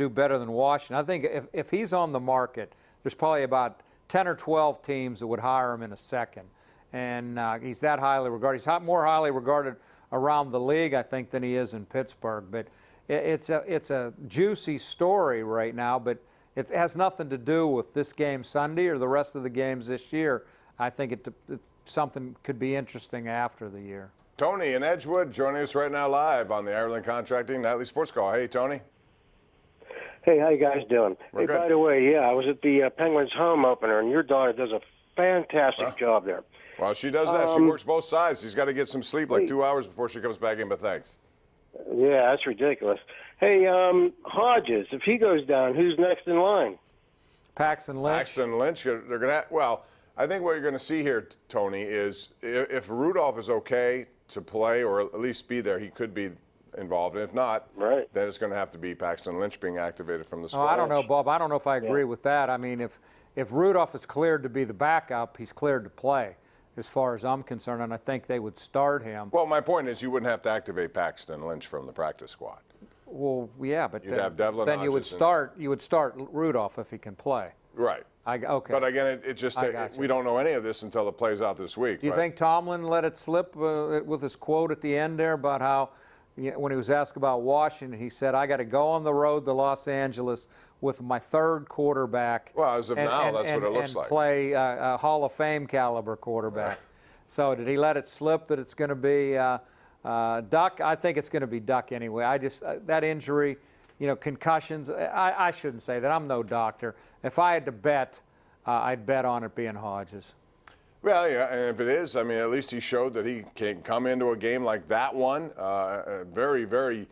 do better than Washington. I think if he's on the market, there's probably about 10 or 12 teams that would hire him in a second. And he's that highly regarded. He's more highly regarded around the league, I think, than he is in Pittsburgh. But it's a juicy story right now, but it has nothing to do with this game Sunday or the rest of the games this year. I think it's something could be interesting after the year. Tony in Edgewood joining us right now live on the Ireland Contracting Nightly Sports Call. Hey, Tony. Hey, how you guys doing? We're good. By the way, I was at the Penguins home opener, and your daughter does a fantastic job there. Well, she does that. She works both sides. She's got to get some sleep, like 2 hours before she comes back in, but thanks. Yeah, that's ridiculous. Hey, Hodges, if he goes down, who's next in line? Paxton Lynch. Paxton Lynch, they're going to, well, I think what you're going to see here, Tony, is if Rudolph is okay to play or at least be there, he could be involved. And if not, then it's going to have to be Paxton Lynch being activated from the squad. Oh, I don't know, Bob. I don't know if I agree with that. I mean, if Rudolph is cleared to be the backup, he's cleared to play, as far as I'm concerned, and I think they would start him. Well, my point is you wouldn't have to activate Paxton Lynch from the practice squad. Well, yeah, but You'd have Devlin then you would start Rudolph if he can play. Right. Okay. But again, it just we don't know any of this until it plays out this week. Do you think Tomlin let it slip with his quote at the end there about how, when he was asked about Washington, he said, "I got to go on the road to Los Angeles with my third quarterback." Well, as of now, that's what it looks like. And play a Hall of Fame caliber quarterback. So did he let it slip that it's going to be Duck? I think it's going to be Duck anyway. I just that injury, concussions. I shouldn't say that. I'm no doctor. If I had to bet, I'd bet on it being Hodges. Well, yeah, and if it is, I mean, at least he showed that he can come into a game like that one, a very, very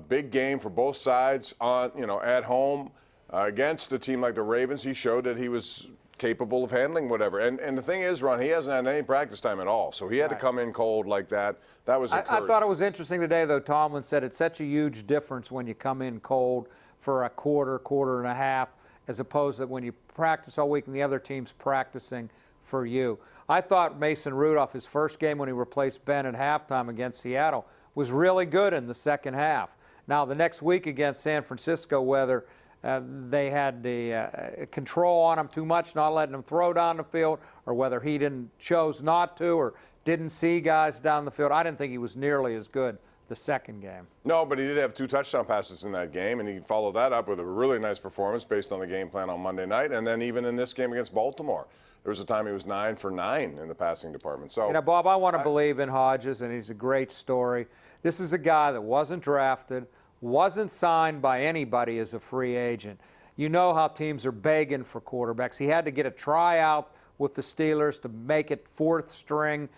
big game for both sides on, at home against a team like the Ravens. He showed that he was capable of handling whatever. And the thing is, Ron, he hasn't had any practice time at all, so he had to come in cold like that. That was encouraging. I thought it was interesting today, though. Tomlin said it's such a huge difference when you come in cold for a quarter and a half, as opposed to when you practice all week and the other team's practicing for you. I thought Mason Rudolph, his first game when he replaced Ben at halftime against Seattle, was really good in the second half. Now, the next week against San Francisco, whether they had the control on him too much, not letting him throw down the field, or whether he chose not to or didn't see guys down the field, I didn't think he was nearly as good the second game. No, but he did have 2 touchdown passes in that game, and he followed that up with a really nice performance based on the game plan on Monday night. And then even in this game against Baltimore, there was a time he was 9 for 9 in the passing department. So, Bob, I want to believe in Hodges, and he's a great story. This is a guy that wasn't drafted, wasn't signed by anybody as a free agent. You know how teams are begging for quarterbacks. He had to get a tryout with the Steelers to make it 4th string.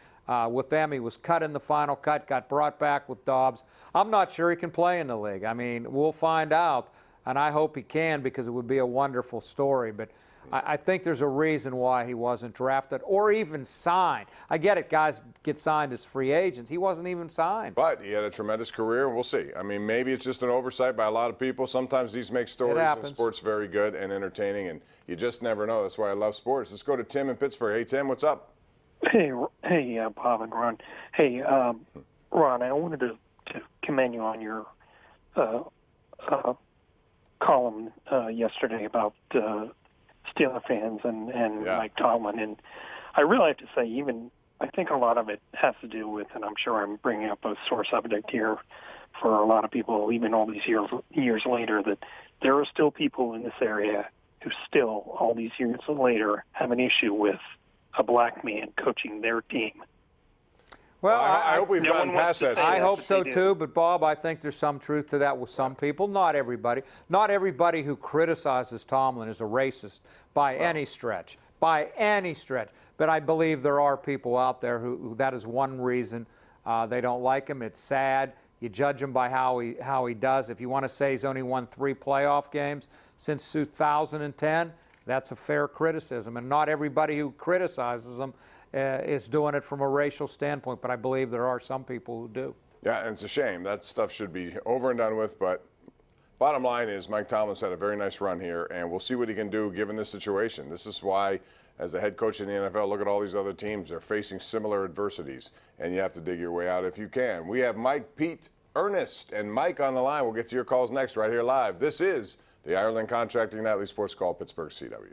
With them, he was cut in the final cut, got brought back with Dobbs. I'm not sure he can play in the league. I mean, we'll find out, and I hope he can, because it would be a wonderful story. But I think there's a reason why he wasn't drafted or even signed. I get it, guys get signed as free agents. He wasn't even signed. But he had a tremendous career, and we'll see. I mean, maybe it's just an oversight by a lot of people. Sometimes these make stories in sports very good and entertaining, and you just never know. That's why I love sports. Let's go to Tim in Pittsburgh. Hey, Tim, what's up? Hey, Bob and Ron. Hey, Ron, I wanted to commend you on your column yesterday about Steeler fans and Mike Tomlin. And I really have to say, I think a lot of it has to do with, and I'm sure I'm bringing up a sore subject here for a lot of people, even all these years later, that there are still people in this area who still, all these years later, have an issue with a black man coaching their team. Well, I hope we've gotten past that. I hope so too, but Bob, I think there's some truth to that with some people. Not everybody. Not everybody who criticizes Tomlin is a racist by any stretch. By any stretch. But I believe there are people out there who that is one reason they don't like him. It's sad. You judge him by how he does. If you want to say he's only won 3 playoff games since 2010, that's a fair criticism. And not everybody who criticizes him is doing it from a racial standpoint, but I believe there are some people who do. Yeah, and it's a shame. That stuff should be over and done with, but bottom line is Mike Tomlin's had a very nice run here, and we'll see what he can do given this situation. This is why, as a head coach in the NFL, look at all these other teams. They're facing similar adversities, and you have to dig your way out if you can. We have Mike, Pete, Ernest and Mike on the line. We'll get to your calls next right here live. This is the Ireland Contracting Nightly Sports Call, Pittsburgh CW.